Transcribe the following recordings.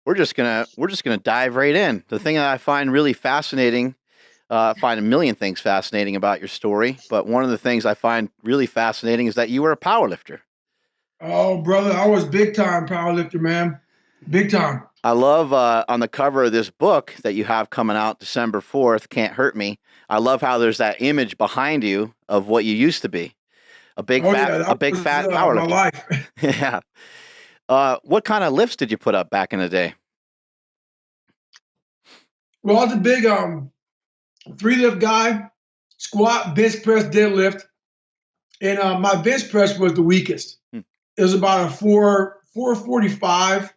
we're just gonna dive right in. The thing that I find really fascinating, I find a million things fascinating about your story, but one of the things I find really fascinating is that you were a power lifter. Oh, brother, I was big time powerlifter, man. Big time. I love on the cover of this book that you have coming out December 4th, Can't Hurt Me. I love how there's that image behind you of what you used to be, Oh yeah, a that big was fat power my lifter. life. Yeah. What kind of lifts did you put up back in the day? Well, I was a big three lift guy, squat, bench press, deadlift, and my bench press was the weakest. Hmm. It was about a 445.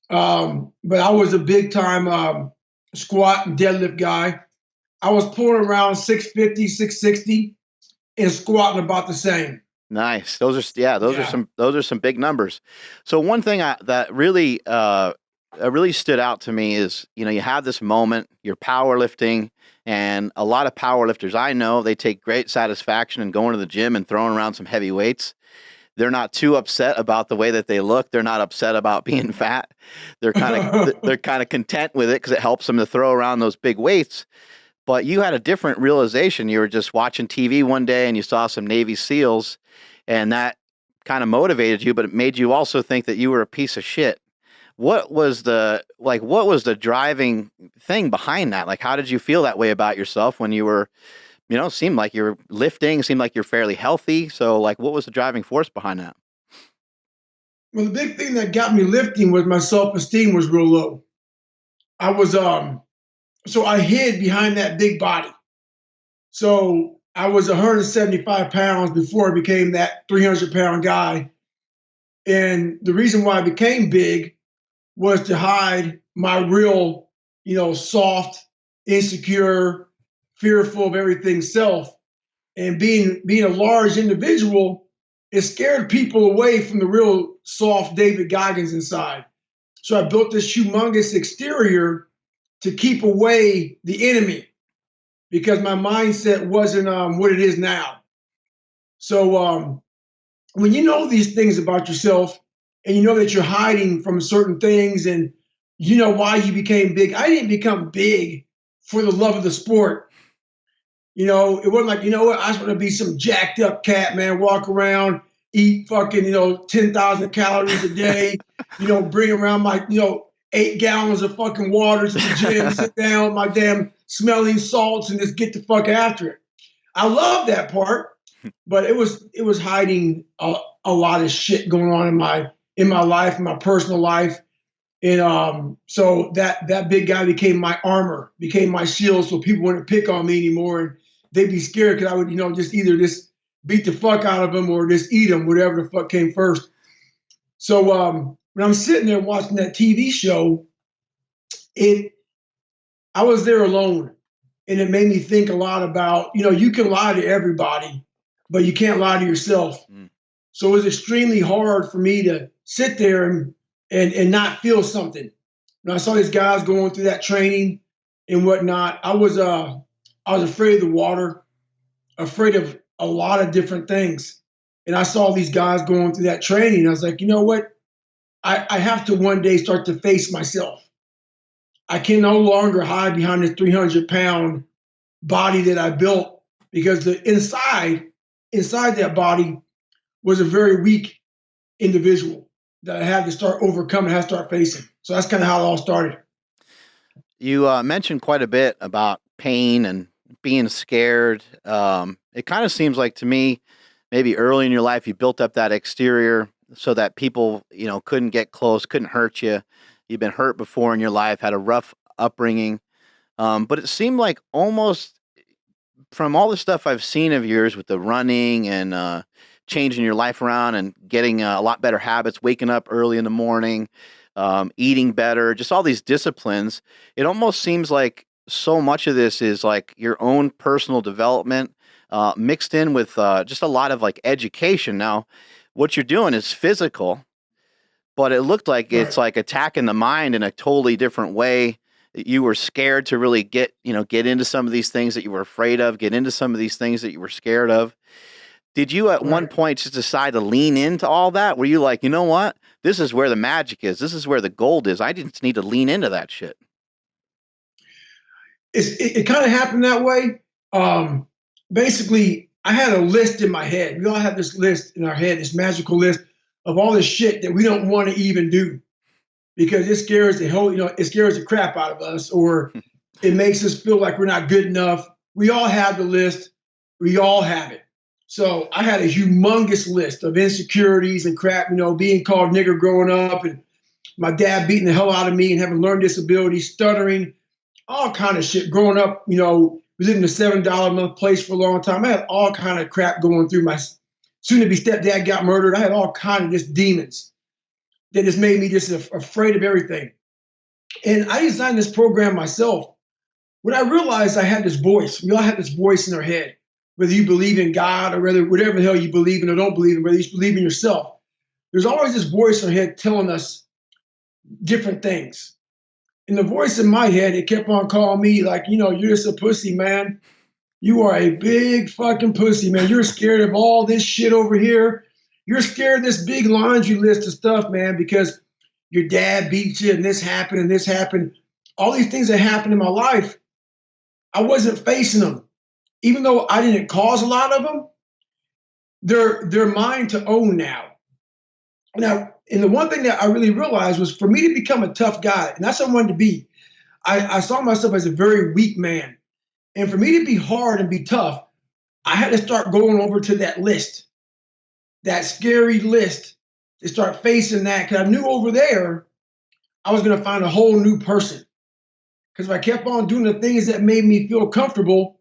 But I was a big time squat and deadlift guy. I was pulling around 650, 660, and squatting about the same. Nice. Those Yeah. are some big numbers. So one thing that really stood out to me is, you have this moment, you're powerlifting, and a lot of powerlifters I know, they take great satisfaction in going to the gym and throwing around some heavy weights. They're not too upset about the way that they look. They're not upset about being fat. They're kind of content with it because it helps them to throw around those big weights. But you had a different realization. You were just watching TV one day and you saw some Navy SEALs, and that kind of motivated you, but it made you also think that you were a piece of shit. What was the driving thing behind that? Like, how did you feel that way about yourself when you were, seemed like you're lifting, seemed like you're fairly healthy. So like, what was the driving force behind that? Well, the big thing that got me lifting was my self-esteem was real low. I was so I hid behind that big body. So I was 175 pounds before I became that 300-pound guy. And the reason why I became big was to hide my real, soft, insecure, fearful of everything self. And being a large individual, it scared people away from the real soft David Goggins inside. So I built this humongous exterior to keep away the enemy because my mindset wasn't what it is now. So when you know these things about yourself and you know that you're hiding from certain things and you know why you became big. I didn't become big for the love of the sport. It wasn't like, what, I just want to be some jacked up cat, man, walk around, eat fucking, 10,000 calories a day, bring around my, 8 gallons of fucking water to the gym, sit down with my damn smelling salts and just get the fuck after it. I love that part, but it was hiding a lot of shit going on in my life, in my personal life. And so that big guy became my armor, became my shield, so people wouldn't pick on me anymore, and they'd be scared because I would, just either just beat the fuck out of them or just eat them, whatever the fuck came first. So when I'm sitting there watching that TV show, I was there alone, and it made me think a lot about, you can lie to everybody, but you can't lie to yourself. Mm. So it was extremely hard for me to sit there and not feel something. When I saw these guys going through that training and whatnot, I was afraid of the water, afraid of a lot of different things. And I saw these guys going through that training. I was like, you know what? I have to one day start to face myself. I can no longer hide behind this 300-pound body that I built because the inside that body was a very weak individual that I had to start overcoming, had to start facing. So that's kind of how it all started. You mentioned quite a bit about pain and being scared. It kind of seems like to me, maybe early in your life, you built up that exterior so that people, couldn't get close, couldn't hurt you. You've been hurt before in your life, had a rough upbringing. But it seemed like almost from all the stuff I've seen of yours with the running and changing your life around and getting a lot better habits, waking up early in the morning, eating better, just all these disciplines, it almost seems like so much of this is like your own personal development mixed in with just a lot of like education. Now, what you're doing is physical, but it looked like it's like attacking the mind in a totally different way. You were scared to really get into some of these things that you were afraid of, get into some of these things that you were scared of. Did you at one point just decide to lean into all that? Were you like, you know what? this is where the magic is. This is where the gold is. I just need to lean into that shit. It kind of happened that way. Basically, I had a list in my head. We all have this list in our head, this magical list of all this shit that we don't want to even do because it scares it scares the crap out of us, or it makes us feel like we're not good enough. We all have the list. We all have it. So I had a humongous list of insecurities and crap, being called nigger growing up, and my dad beating the hell out of me and having learning disabilities, stuttering, all kind of shit. Growing up, we lived in a $7 a month place for a long time. I had all kind of crap going through. My soon-to-be stepdad got murdered. I had all kind of just demons that just made me just afraid of everything. And I designed this program myself. When I realized I had this voice, we all have this voice in our head, whether you believe in God or whatever the hell you believe in or don't believe in, whether you believe in yourself. There's always this voice in our head telling us different things. And the voice in my head, it kept on calling me like, you're just a pussy, man. You are a big fucking pussy, man. You're scared of all this shit over here. You're scared of this big laundry list of stuff, man, because your dad beat you and this happened and this happened. All these things that happened in my life, I wasn't facing them. Even though I didn't cause a lot of them, they're mine to own now. And the one thing that I really realized was for me to become a tough guy, and that's what I wanted to be, I saw myself as a very weak man. And for me to be hard and be tough, I had to start going over to that list, that scary list, to start facing that, because I knew over there I was going to find a whole new person. Because if I kept on doing the things that made me feel comfortable,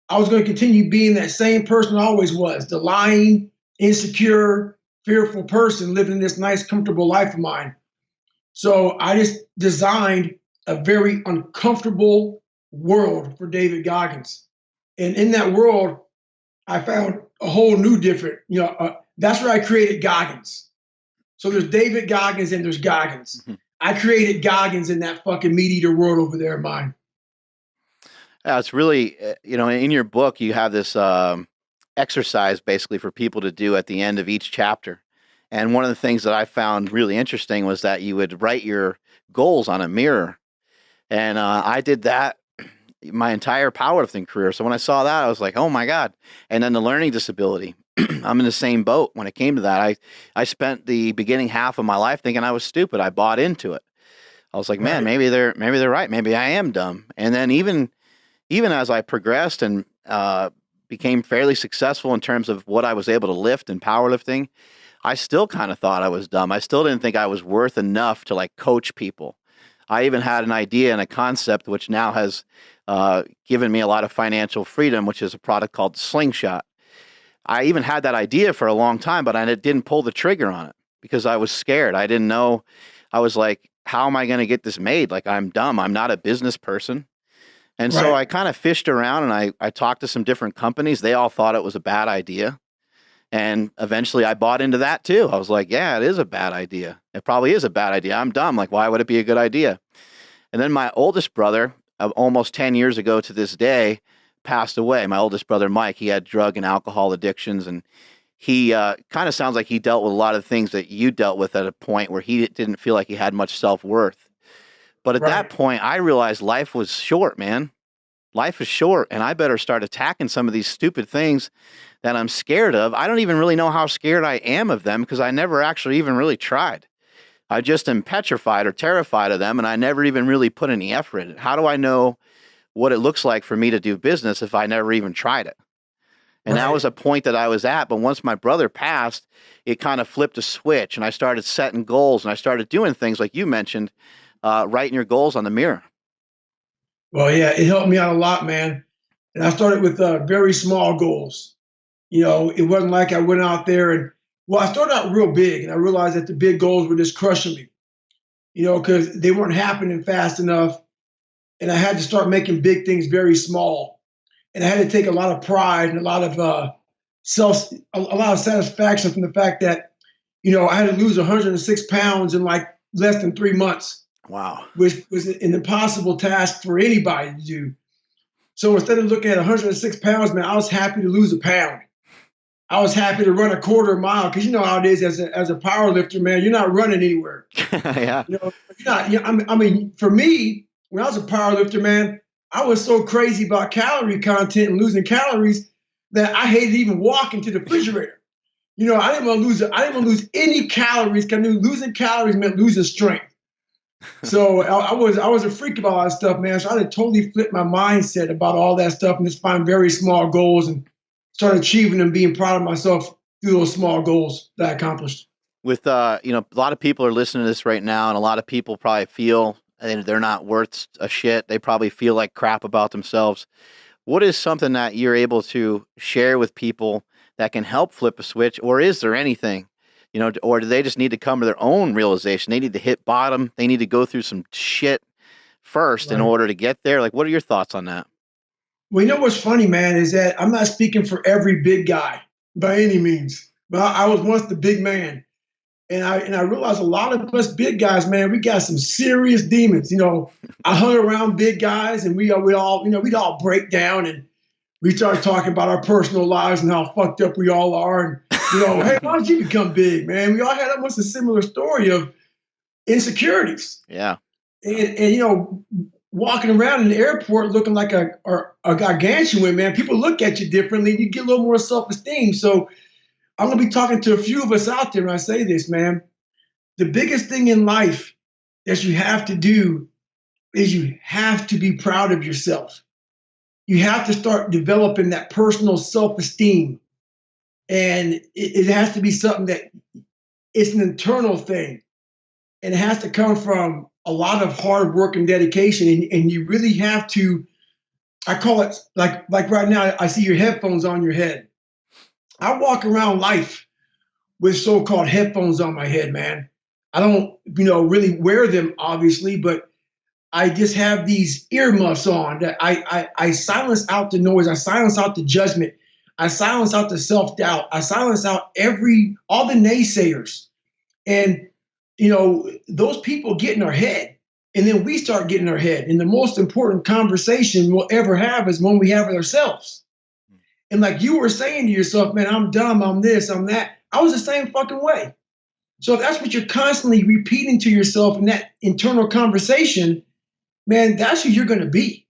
I was going to continue being that same person I always was, the lying, insecure, fearful person living in this nice, comfortable life of mine. So I just designed a very uncomfortable world for David Goggins. And in that world, I found a whole new different, that's where I created Goggins. So there's David Goggins and there's Goggins. Mm-hmm. I created Goggins in that fucking meat eater world over there of mine. Yeah, it's really, in your book, you have this exercise basically for people to do at the end of each chapter. And one of the things that I found really interesting was that you would write your goals on a mirror. And I did that my entire powerlifting career. So when I saw that, I was like, oh my God. And then the learning disability, I'm in the same boat when it came to that. I spent the beginning half of my life thinking I was stupid. I bought into it. I was like, man, maybe they're right. Maybe I am dumb. And then even as I progressed and became fairly successful in terms of what I was able to lift in powerlifting, I still kind of thought I was dumb. I still didn't think I was worth enough to like coach people. I even had an idea and a concept which now has given me a lot of financial freedom, which is a product called Slingshot. I even had that idea for a long time, but I didn't pull the trigger on it because I was scared. I didn't know. I was like, how am I going to get this made? Like, I'm dumb. I'm not a business person. And so I kind of fished around and I talked to some different companies. They all thought it was a bad idea. And eventually I bought into that too. I was like, yeah, it is a bad idea. It probably is a bad idea. I'm dumb. Like, why would it be a good idea? And then my oldest brother, almost 10 years ago to this day, passed away. My oldest brother, Mike, he had drug and alcohol addictions. And he kind of sounds like he dealt with a lot of things that you dealt with at a point where he didn't feel like he had much self-worth. But at that point, I realized life was short, man. Life is short, and I better start attacking some of these stupid things that I'm scared of. I don't even really know how scared I am of them because I never actually even really tried. I just am petrified or terrified of them, and I never even really put any effort in it. How do I know what it looks like for me to do business if I never even tried it? And that was a point that I was at. But once my brother passed, it kind of flipped a switch, and I started setting goals, and I started doing things like you mentioned, writing your goals on the mirror. Well, yeah, it helped me out a lot, man. And I started with very small goals. It wasn't like I went out there and, I started out real big and I realized that the big goals were just crushing me, because they weren't happening fast enough. And I had to start making big things very small. And I had to take a lot of pride and a lot of a lot of satisfaction from the fact that, I had to lose 106 pounds in like less than 3 months. Wow. Which was an impossible task for anybody to do. So instead of looking at 106 pounds, man, I was happy to lose a pound. I was happy to run a quarter mile because you know how it is as a power lifter, man. You're not running anywhere. Yeah. You know, you're not. You know, I mean, for me, when I was a power lifter, man, I was so crazy about calorie content and losing calories that I hated even walking to the refrigerator. You know, I didn't want to lose. I didn't want to lose any calories because I knew losing calories meant losing strength. So I was a freak about all that stuff, man. So I had to totally flip my mindset about all that stuff and just find very small goals and start achieving them, being proud of myself through those small goals that I accomplished. With you know, a lot of people are listening to this right now, and a lot of people probably feel they're not worth a shit. They probably feel like crap about themselves. What is something that you're able to share with people that can help flip a switch, or is there anything, you know, or do they just need to come to their own realization? They need to hit bottom. They need to go through some shit first in Right. order to get there. Like, what are your thoughts on that? Well, you know what's funny, man, is that I'm not speaking for every big guy by any means, but I was once the big man. And I realized a lot of us big guys, man, we got some serious demons. You know, I hung around big guys, and we all, you know, we'd all break down, and we started talking about our personal lives and how fucked up we all are. And you know, hey, why did you become big, man? We all had almost a similar story of insecurities, Yeah. and you know, walking around in the airport looking like a gargantuan, man. People look at you differently, and you get a little more self-esteem. So I'm gonna be talking to a few of us out there when I say this, man. The biggest thing in life that you have to do is you have to be proud of yourself. You have to start developing that personal self-esteem. And it has to be something that it's an internal thing. And it has to come from a lot of hard work and dedication. And you really have to, I call it like right now, I see your headphones on your head. I walk around life with so-called headphones on my head, man. I don't, you know, really wear them, obviously, but I just have these earmuffs on that I silence out the noise. I silence out the judgment. I silence out the self-doubt. I silence out all the naysayers. And, you know, those people get in our head. And then we start getting in our head. And the most important conversation we'll ever have is when we have it ourselves. And like you were saying to yourself, man, I'm dumb, I'm this, I'm that. I was the same fucking way. So if that's what you're constantly repeating to yourself in that internal conversation, man, that's who you're going to be.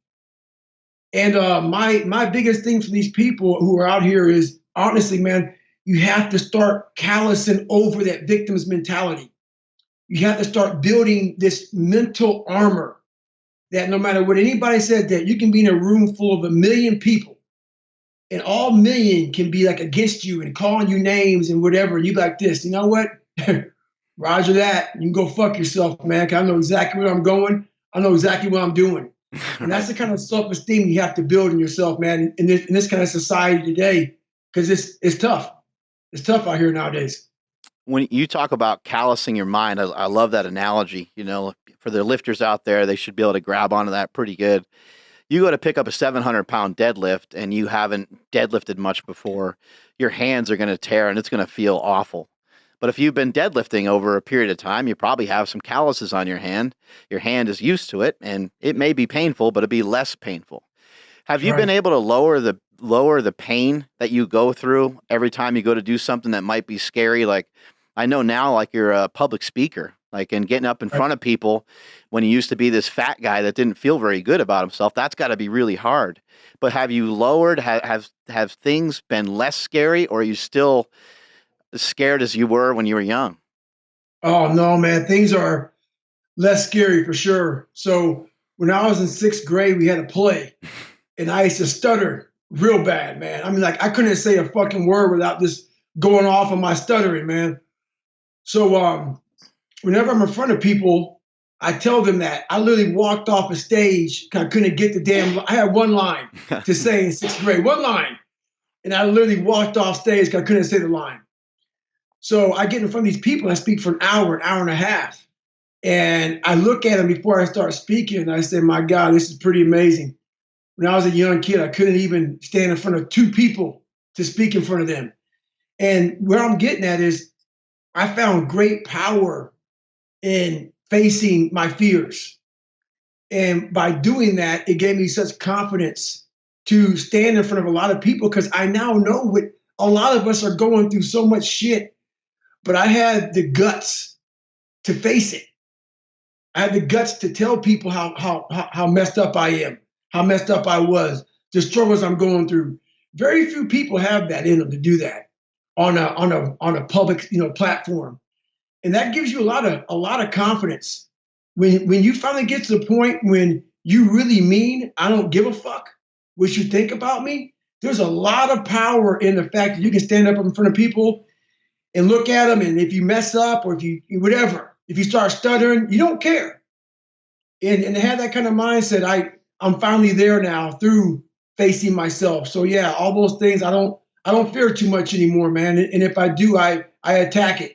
And my biggest thing for these people who are out here is honestly, man, you have to start callousing over that victim's mentality. You have to start building this mental armor that no matter what anybody said, that you can be in a room full of 1,000,000 people, and all million can be like against you and calling you names and whatever. And you like this, you know what? Roger that. You can go fuck yourself, man. 'Cause I know exactly where I'm going. I know exactly what I'm doing. And that's the kind of self-esteem you have to build in yourself, man, in this kind of society today, because it's tough. It's tough out here nowadays. When you talk about callousing your mind, I love that analogy. You know, for the lifters out there, they should be able to grab onto that pretty good. You go to pick up a 700-pound deadlift and you haven't deadlifted much before, your hands are going to tear and it's going to feel awful. But if you've been deadlifting over a period of time, you probably have some calluses on your hand. Your hand is used to it, and it may be painful, but it'll be less painful. Have you been able to lower the pain that you go through every time you go to do something that might be scary? Like, I know now, like, you're a public speaker, like, and getting up in front of people when you used to be this fat guy that didn't feel very good about himself, that's got to be really hard. But have you lowered, have things been less scary, or are you still as scared as you were when you were young? Oh no, man, things are less scary for sure. So when I was in 6th grade, we had a play, and I used to stutter real bad, man. I mean, like I couldn't say a fucking word without just going off on my stuttering, man. So whenever I'm in front of people, I tell them that I literally walked off a stage 'cause I couldn't get the damn. I had one line to say in 6th grade, one line, and I literally walked off stage 'cause I couldn't say the line. So I get in front of these people, and I speak for an hour and a half. And I look at them before I start speaking, and I say, my God, this is pretty amazing. When I was a young kid, I couldn't even stand in front of 2 people to speak in front of them. And where I'm getting at is I found great power in facing my fears. And by doing that, it gave me such confidence to stand in front of a lot of people because I now know a lot of us are going through so much shit, but I had the guts to face it. I had the guts to tell people how messed up I am, how messed up I was, the struggles I'm going through. Very few people have that in them to do that on a public platform, and that gives you a lot of confidence when you finally get to the point when you really mean I don't give a fuck what you think about me. There's a lot of power in the fact that you can stand up in front of people and look at them, and if you mess up or if you whatever, if you start stuttering, you don't care. And to have that kind of mindset, I'm finally there now through facing myself. So yeah, all those things I don't fear too much anymore, man. And if I do, I attack it.